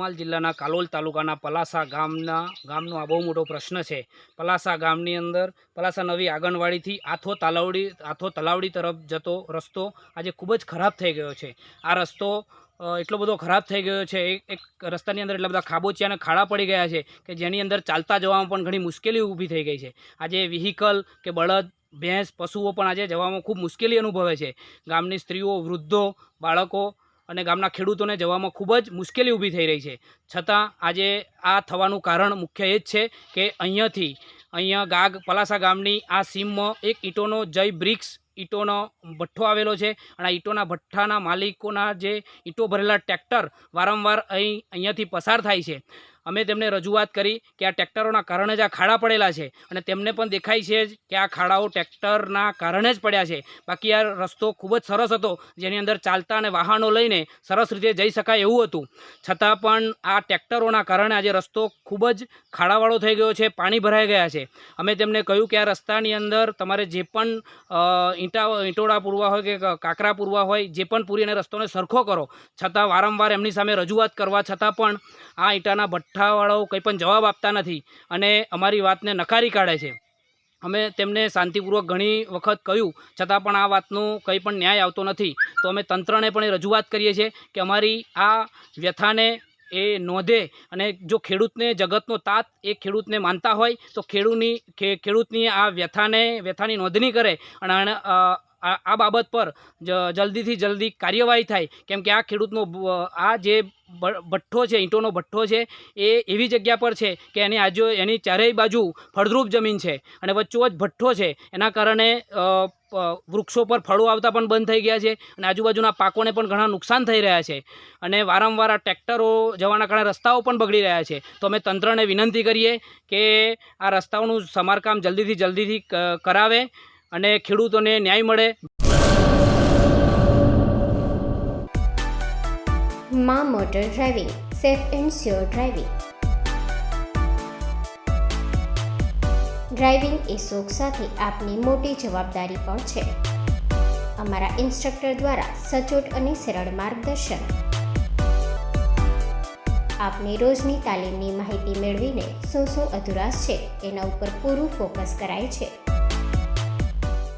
પંચમહાલ જિલ્લાના કાલોલ તાલુકાના પલાસા ગામનો આ બહુ મોટો પ્રશ્ન છે। પલાસા ગામની અંદર પલાસા નવી આંગણવાડીથી આથો તલાવડી તરફ જતો રસ્તો આજે ખૂબ જ ખરાબ થઈ ગયો છે। આ રસ્તો એટલો બધો ખરાબ થઈ ગયો છે, એક રસ્તાની અંદર એટલા બધા ખાબોચિયા અને ખાડા પડી ગયા છે કે જેની અંદર ચાલતા જવામાં પણ ઘણી મુશ્કેલી ઊભી થઈ ગઈ છે। આજે વ્હીકલ કે બળદ, ભેંસ, પશુઓ પણ આજે જવામાં ખૂબ મુશ્કેલી અનુભવે છે। ગામની સ્ત્રીઓ, વૃદ્ધો, બાળકો અને ગામના ખેડૂતોને જવામાં ખૂબ જ મુશ્કેલી ઊભી થઈ રહી છે। છતાં આજે આ થવાનું કારણ મુખ્ય એ જ છે કે અહીંયા પલાસા ગામની આ સીમમાં એક ઈંટોનો જય બ્રિક્સ ઈંટોનો ભઠ્ઠો આવેલો છે અને આ ઈંટોના ભઠ્ઠાના માલિકોના જે ઈંટો ભરેલા ટ્રેક્ટર વારંવાર અહીંયાથી પસાર થાય છે। અમે તેમને રજૂઆત કરી કે આ ટ્રેક્ટરોના કારણે જ આ ખાડા પડેલા છે અને તેમને પણ દેખાય છે કે આ ખાડાઓ ટ્રેક્ટરના કારણે જ પડ્યા છે। બાકી આ રસ્તો ખૂબ જ સરસ હતો, જેની અંદર ચાલતા અને વાહનો લઈને સરસ રીતે જઈ શકાય એવું હતું, છતાં પણ આ ટ્રેક્ટરોના કારણે આજે રસ્તો ખૂબ જ ખાડાવાળો થઈ ગયો છે, પાણી ભરાઈ ગયા છે। અમે તેમને કહ્યું કે આ રસ્તાની અંદર તમારે જે પણ ઈંટોડા પૂરવા હોય કે કાંકરા પૂરવા હોય, જે પણ પૂરીને રસ્તોને સરખો કરો, છતાં વારંવાર એમની સામે રજૂઆત કરવા છતાં પણ આ ઈંટાના ભઠ્ઠાવાળાઓ કંઈ પણ જવાબ આપતા નથી અને અમારી વાતને નકારી કાઢે છે। અમે તેમને શાંતિપૂર્વક ઘણી વખત કહ્યું, છતાં પણ આ વાતનું કંઈ પણ ન્યાય આવતો નથી। તો અમે તંત્રને પણ એ રજૂઆત કરીએ છીએ કે અમારી આ વ્યથાને એ નોંધે અને જો ખેડૂતને જગતનો તાત એ ખેડૂતને માનતા હોય તો ખેડૂતની આ વ્યથાની નોંધણી કરે અને આ બાબત પર જલ્દીથી જલ્દી કાર્યવાહી થાય, કેમ કે આ ખેડૂતનો આ જે ભઠ્ઠો છે, ઈંટોનો ભઠ્ઠો છે, એ એવી જગ્યા પર છે કે એની ચારેય બાજુ ફળદ્રુપ જમીન છે અને વચ્ચોવચ્ચ ભઠ્ઠો છે। એના કારણે વૃક્ષો પર ફળો આવતા પણ બંધ થઈ ગયા છે અને આજુબાજુના પાકોને પણ ઘણા નુકસાન થઈ રહ્યા છે અને વારંવાર આ ટ્રેક્ટરો જવાના કારણે રસ્તાઓ પણ બગડી રહ્યા છે। તો અમે તંત્રને વિનંતી કરીએ કે આ રસ્તાઓનું સમારકામ જલ્દીથી કરાવે અને ખેડૂતોને ન્યાય મળે। માં motor driving, safe and sure driving. Driving એ શોખ સાથે આપની મોટી જવાબદારી પણ છે। અમારા ઇન્સ્ટ્રક્ટર દ્વારા સચોટ અને સરળ માર્ગદર્શન આપની રોજની તાલીમની માહિતી મેળવીને શું અધુરાશ છે એના ઉપર પૂરું ફોકસ કરાય છે।